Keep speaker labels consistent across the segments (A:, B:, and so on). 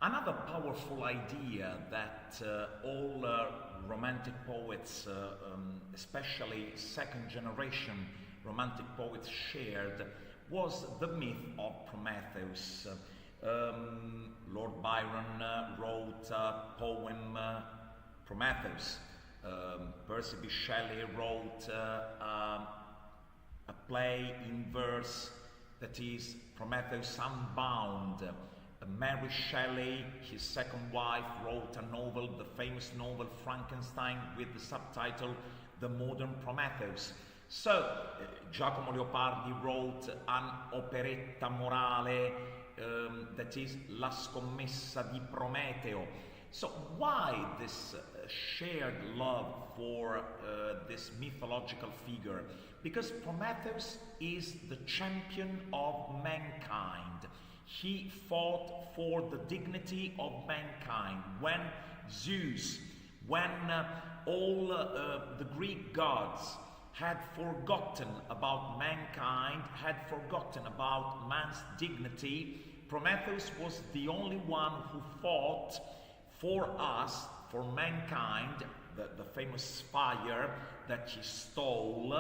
A: Another powerful idea that all romantic poets, especially second generation romantic poets, shared was the myth of Prometheus. Lord Byron wrote a poem, Prometheus. Percy B. Shelley wrote a play in verse that is Prometheus Unbound. Mary Shelley, his second wife, wrote a novel, the famous novel Frankenstein, with the subtitle The Modern Prometheus. So, Giacomo Leopardi wrote an operetta morale that is La scommessa di Prometeo. So why this shared love for this mythological figure? Because Prometheus is the champion of mankind. He fought for the dignity of mankind. When Zeus, when all the Greek gods had forgotten about mankind, had forgotten about man's dignity, Prometheus was the only one who fought for us, for mankind, the famous fire that he stole,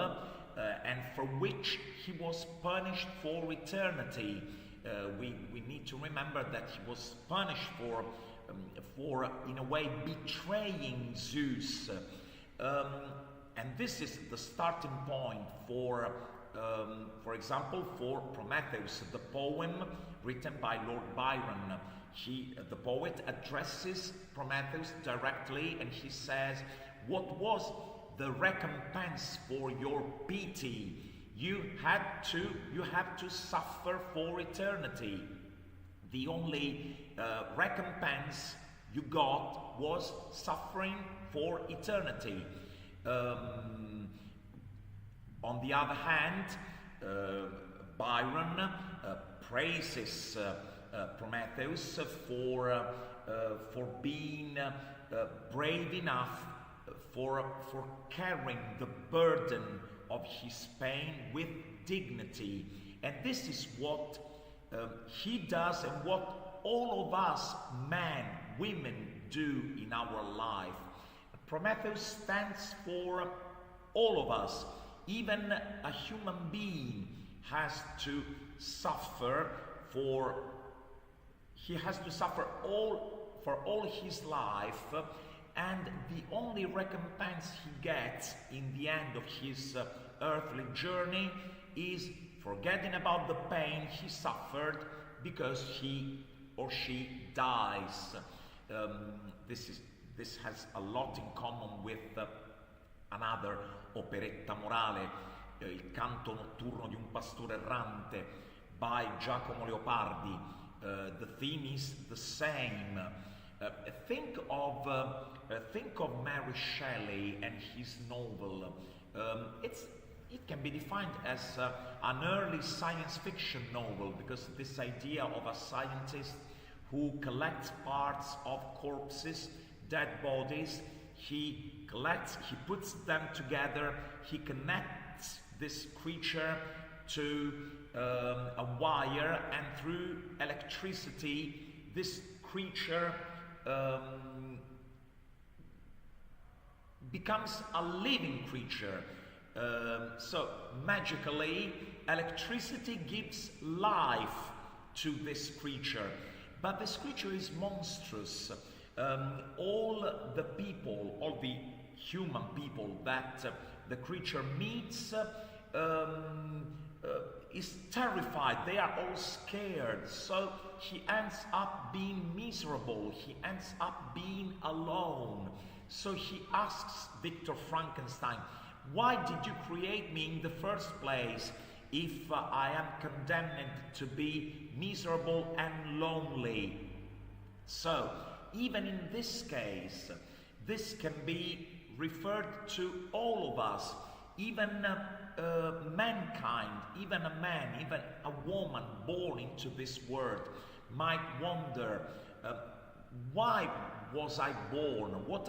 A: and for which he was punished for eternity. We need to remember that he was punished for in a way, betraying Zeus. And this is the starting point for example, for Prometheus, the poem written by Lord Byron. The poet addresses Prometheus directly, and he says, "What was the recompense for your pity? You have to suffer for eternity. The only recompense you got was suffering for eternity." On the other hand, Byron praises Prometheus for being brave enough for carrying the burden of his pain with dignity. And this is what he does, and what all of us, men, women, do in our life. Prometheus stands for all of us. Even a human being has to suffer he has to suffer for all his life, and the only recompense he gets in the end of his earthly journey is forgetting about the pain he suffered because he or she dies. This has a lot in common with another operetta morale, Il canto notturno di un pastore errante by Giacomo Leopardi. The theme is the same. Think of Mary Shelley and his novel. It can be defined as an early science fiction novel, because this idea of a scientist who collects parts of corpses, dead bodies, he puts them together, he connects this creature to a wire, and through electricity this creature becomes a living creature. So magically, electricity gives life to this creature, but this creature is monstrous. All the human people that the creature meets is terrified. They are all scared. So he ends up being miserable. He ends up being alone. So he asks Victor Frankenstein, "Why did you create me in the first place if I am condemned to be miserable and lonely?" So even in this case, this can be referred to all of us, even mankind, even a man, even a woman born into this world might wonder, why was I born? What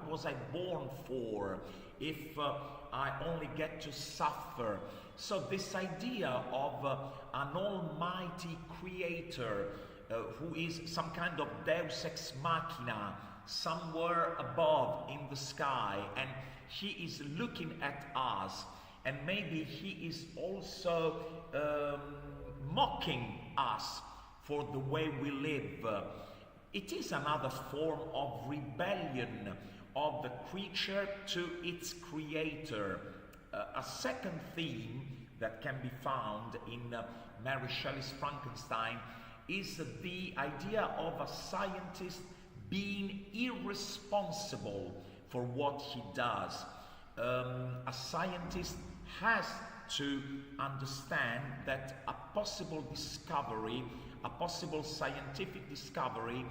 A: was I born for if I only get to suffer? So this idea of an almighty creator who is some kind of deus ex machina, somewhere above in the sky, and he is looking at us, and maybe he is also mocking us for the way we live. It is another form of rebellion of the creature to its creator. A second theme that can be found in Mary Shelley's Frankenstein is the idea of a scientist being irresponsible for what he does. A scientist has to understand that a possible discovery, a possible scientific discovery,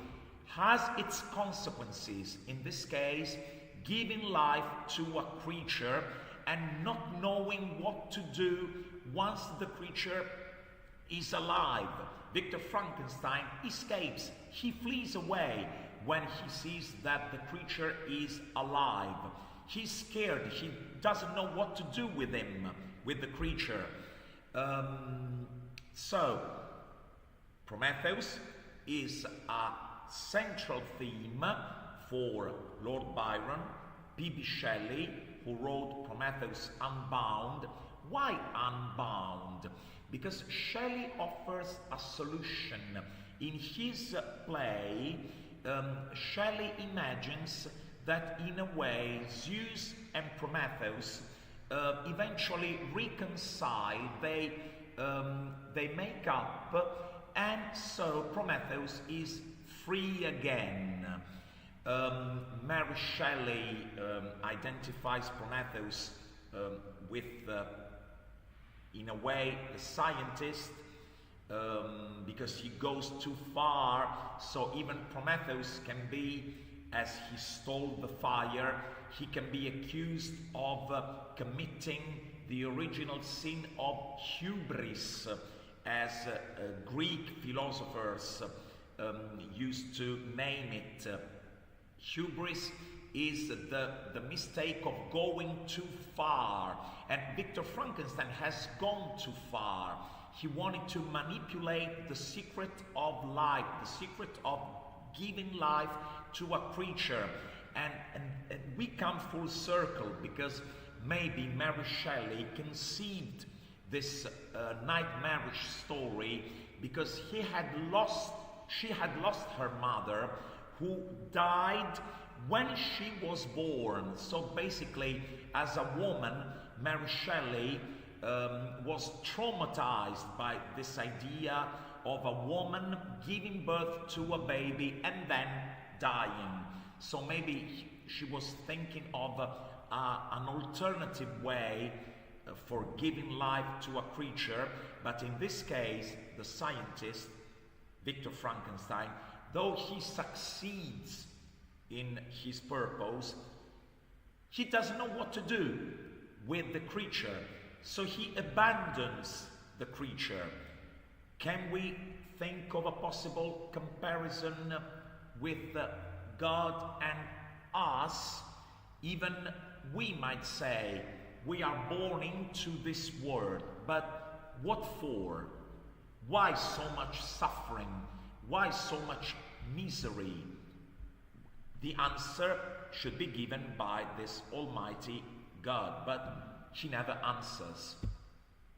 A: has its consequences. In this case, giving life to a creature and not knowing what to do once the creature is alive. Victor Frankenstein escapes. He flees away when he sees that the creature is alive. He's scared. He doesn't know what to do with him, with the creature. So, Prometheus is a central theme for Lord Byron, P.B. Shelley, who wrote Prometheus Unbound. Why Unbound? Because Shelley offers a solution. In his play, Shelley imagines that in a way Zeus and Prometheus eventually reconcile, they make up, and so Prometheus is free again. Mary Shelley identifies Prometheus with, in a way, the scientist, because he goes too far, so even Prometheus can be, as he stole the fire, he can be accused of committing the original sin of hubris, as Greek philosophers used to name it. Hubris is the mistake of going too far, and Victor Frankenstein has gone too far. He wanted to manipulate the secret of life, the secret of giving life to a creature, and we come full circle, because maybe Mary Shelley conceived this nightmarish story because she had lost her mother, who died when she was born. So basically, as a woman, Mary Shelley was traumatized by this idea of a woman giving birth to a baby and then dying. So maybe she was thinking of an alternative way for giving life to a creature, but in this case, the scientist, Victor Frankenstein, though he succeeds in his purpose, he doesn't know what to do with the creature, so he abandons the creature. Can we think of a possible comparison with God and us? Even we might say, we are born into this world, but what for? Why so much suffering? Why so much misery? The answer should be given by this Almighty God, but He never answers.